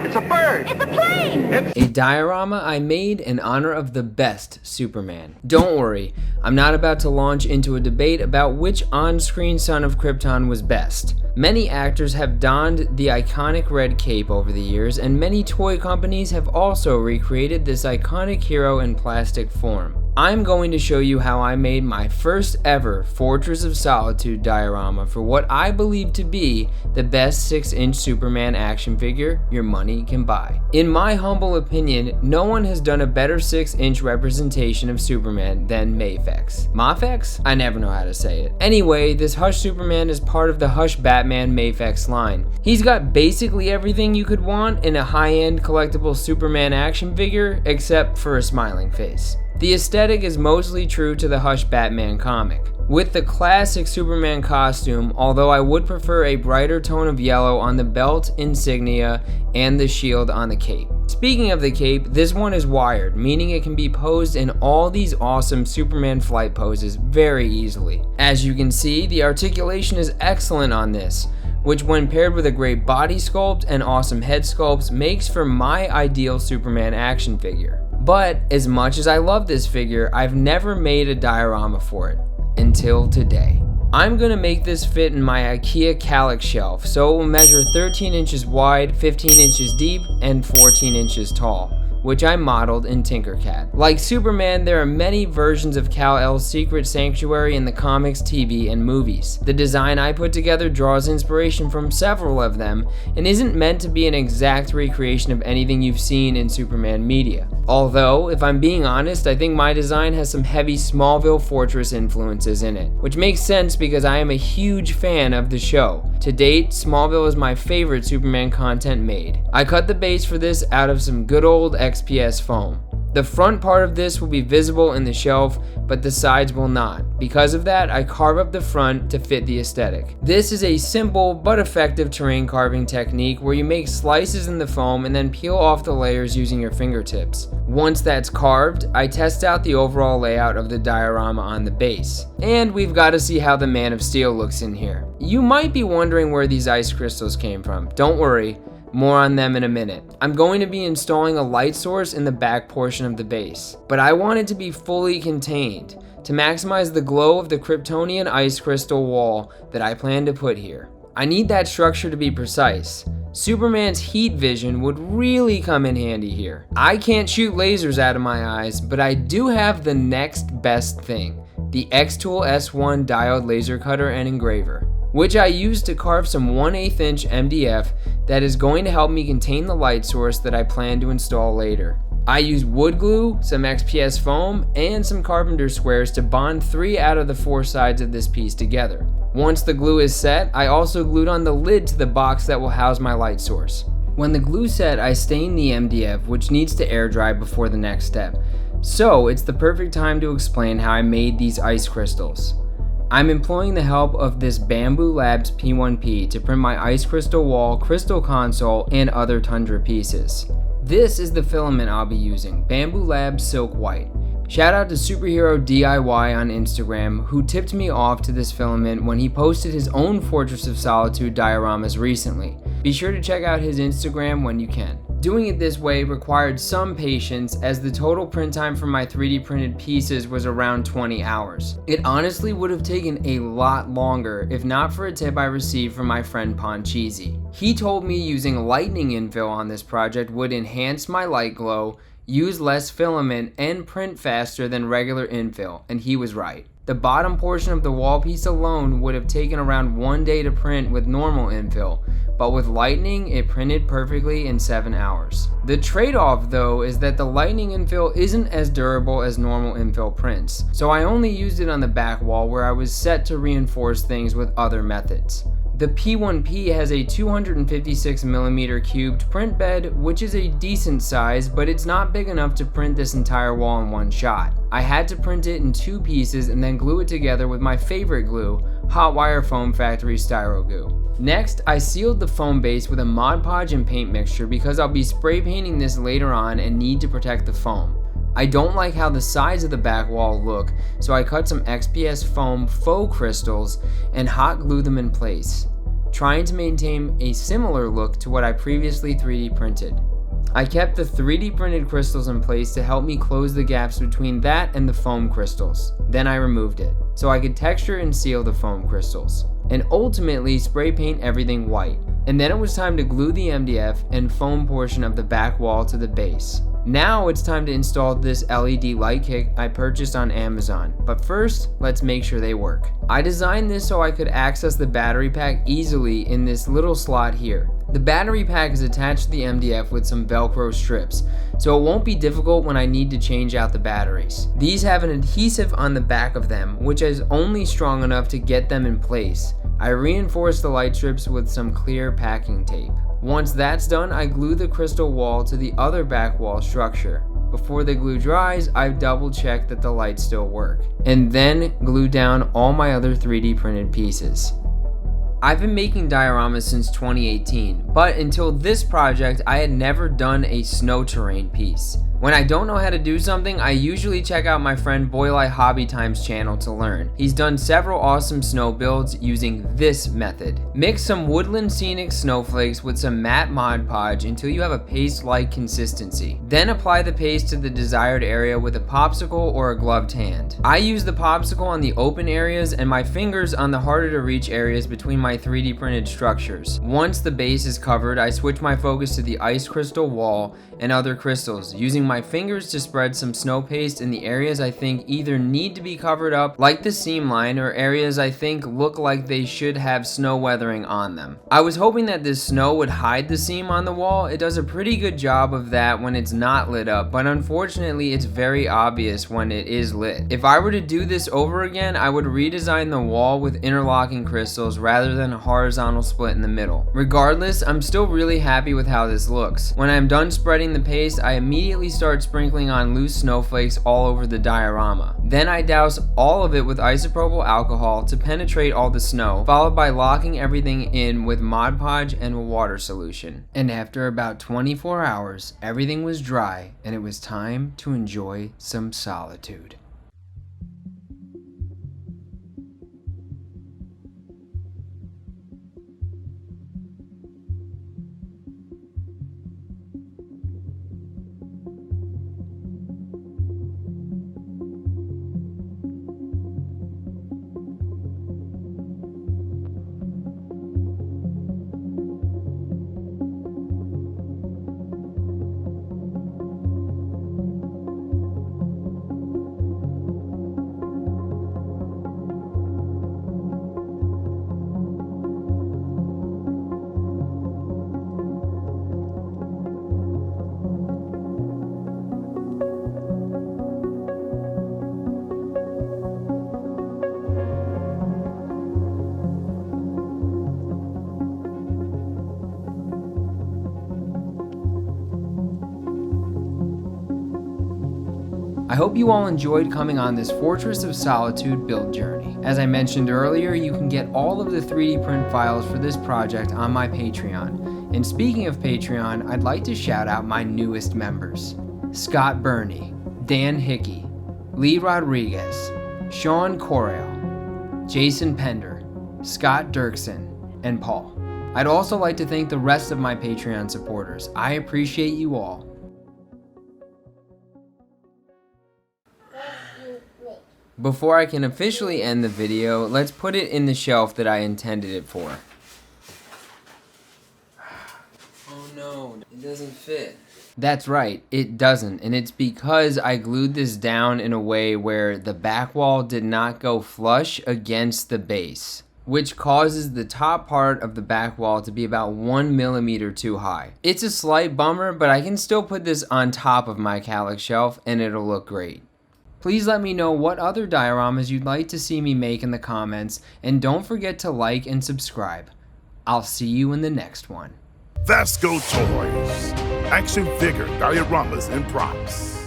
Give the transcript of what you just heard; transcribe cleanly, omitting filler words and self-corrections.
It's a bird! It's a plane! A diorama I made in honor of the best Superman. Don't worry, I'm not about to launch into a debate about which on-screen son of Krypton was best. Many actors have donned the iconic red cape over the years, and many toy companies have also recreated this iconic hero in plastic form. I'm going to show you how I made my first ever Fortress of Solitude diorama for what I believe to be the best 6-inch Superman action figure your money can buy. In my humble opinion, no one has done a better 6-inch representation of Superman than MAFEX. MAFEX? I never know how to say it. Anyway, this Hush Superman is part of the Hush Batman MAFEX line. He's got basically everything you could want in a high-end collectible Superman action figure, except for a smiling face. The aesthetic is mostly true to the Hush Batman comic, with the classic Superman costume, although I would prefer a brighter tone of yellow on the belt, insignia, and the shield on the cape. Speaking of the cape, this one is wired, meaning it can be posed in all these awesome Superman flight poses very easily. As you can see, the articulation is excellent on this, which when paired with a great body sculpt and awesome head sculpts makes for my ideal Superman action figure. But as much as I love this figure, I've never made a diorama for it, until today. I'm gonna make this fit in my IKEA Kallax shelf, so it will measure 13 inches wide, 15 inches deep, and 14 inches tall, which I modeled in Tinkercad. Like Superman, there are many versions of Kal-El's secret sanctuary in the comics, TV, and movies. The design I put together draws inspiration from several of them and isn't meant to be an exact recreation of anything you've seen in Superman media. Although, if I'm being honest, I think my design has some heavy Smallville Fortress influences in it, which makes sense because I am a huge fan of the show. To date, Smallville is my favorite Superman content made. I cut the base for this out of some good old XPS Foam. The front part of this will be visible in the shelf, but the sides will not. Because of that, I carve up the front to fit the aesthetic. This is a simple but effective terrain carving technique where you make slices in the foam and then peel off the layers using your fingertips. Once that's carved, I test out the overall layout of the diorama on the base. And we've got to see how the Man of Steel looks in here. You might be wondering where these ice crystals came from. Don't worry. More on them in a minute. I'm going to be installing a light source in the back portion of the base, but I want it to be fully contained to maximize the glow of the Kryptonian ice crystal wall that I plan to put here. I need that structure to be precise. Superman's heat vision would really come in handy here. I can't shoot lasers out of my eyes, but I do have the next best thing, the xTool S1 diode laser cutter and engraver, which I used to carve some 1/8 inch MDF that is going to help me contain the light source that I plan to install later. I used wood glue, some XPS foam, and some carpenter squares to bond 3 out of the 4 sides of this piece together. Once the glue is set, I also glued on the lid to the box that will house my light source. When the glue set, I stained the MDF, which needs to air dry before the next step. So it's the perfect time to explain how I made these ice crystals. I'm employing the help of this Bambu Labs P1P to print my ice crystal wall, crystal console, and other Tundra pieces. This is the filament I'll be using, Bambu Labs Silk White. Shout out to Superhero DIY on Instagram, who tipped me off to this filament when he posted his own Fortress of Solitude dioramas recently. Be sure to check out his Instagram when you can. Doing it this way required some patience, as the total print time for my 3D printed pieces was around 20 hours. It honestly would have taken a lot longer if not for a tip I received from my friend Poncheesy. He told me using lightning infill on this project would enhance my light glow, use less filament, and print faster than regular infill, and he was right. The bottom portion of the wall piece alone would have taken around 1 day to print with normal infill, but with lightning it printed perfectly in 7 hours. The trade-off though is that the lightning infill isn't as durable as normal infill prints, so I only used it on the back wall where I was set to reinforce things with other methods. The P1P has a 256mm cubed print bed, which is a decent size, but it's not big enough to print this entire wall in one shot. I had to print it in 2 pieces and then glue it together with my favorite glue, Hot Wire Foam Factory Styro Goo. Next, I sealed the foam base with a Mod Podge and paint mixture because I'll be spray painting this later on and need to protect the foam. I don't like how the sides of the back wall look, so I cut some XPS foam faux crystals and hot glue them in place. trying to maintain a similar look to what I previously 3D printed. I kept the 3D printed crystals in place to help me close the gaps between that and the foam crystals. Then I removed it, so I could texture and seal the foam crystals, and ultimately spray paint everything white. And then it was time to glue the MDF and foam portion of the back wall to the base. Now it's time to install this LED light kit I purchased on Amazon, but first, let's make sure they work. I designed this so I could access the battery pack easily in this little slot here. The battery pack is attached to the MDF with some Velcro strips, so it won't be difficult when I need to change out the batteries. These have an adhesive on the back of them, which is only strong enough to get them in place. I reinforced the light strips with some clear packing tape. Once that's done, I glue the crystal wall to the other back wall structure. Before the glue dries, I double check that the lights still work, and then glue down all my other 3D printed pieces. I've been making dioramas since 2018, but until this project, I had never done a snow terrain piece. When I don't know how to do something, I usually check out my friend Boylai Hobby Time's channel to learn. He's done several awesome snow builds using this method. Mix some Woodland Scenics snowflakes with some matte Mod Podge until you have a paste-like consistency. Then apply the paste to the desired area with a popsicle or a gloved hand. I use the popsicle on the open areas and my fingers on the harder to reach areas between my 3D printed structures. Once the base is covered, I switch my focus to the ice crystal wall and other crystals, using my fingers to spread some snow paste in the areas I think either need to be covered up, like the seam line, or areas I think look like they should have snow weathering on them. I was hoping that this snow would hide the seam on the wall. It does a pretty good job of that when it's not lit up, but unfortunately it's very obvious when it is lit. If I were to do this over again, I would redesign the wall with interlocking crystals rather than a horizontal split in the middle. Regardless, I'm still really happy with how this looks. When I'm done spreading the paste, I immediately start sprinkling on loose snowflakes all over the diorama. Then I douse all of it with isopropyl alcohol to penetrate all the snow, followed by locking everything in with Mod Podge and a water solution. And after about 24 hours, everything was dry and it was time to enjoy some solitude. I hope you all enjoyed coming on this Fortress of Solitude build journey. As I mentioned earlier, you can get all of the 3D print files for this project on my Patreon. And speaking of Patreon, I'd like to shout out my newest members: Scott Burney, Dan Hickey, Lee Rodriguez, Sean Correll, Jason Pender, Scott Dirksen, and Paul. I'd also like to thank the rest of my Patreon supporters. I appreciate you all. Before I can officially end the video, let's put it in the shelf that I intended it for. Oh no, it doesn't fit. That's right, it doesn't, and it's because I glued this down in a way where the back wall did not go flush against the base, which causes the top part of the back wall to be about 1 millimeter too high. It's a slight bummer, but I can still put this on top of my Kallax shelf and it'll look great. Please let me know what other dioramas you'd like to see me make in the comments, and don't forget to like and subscribe. I'll see you in the next one. Vasco Toys. Action figure dioramas and props.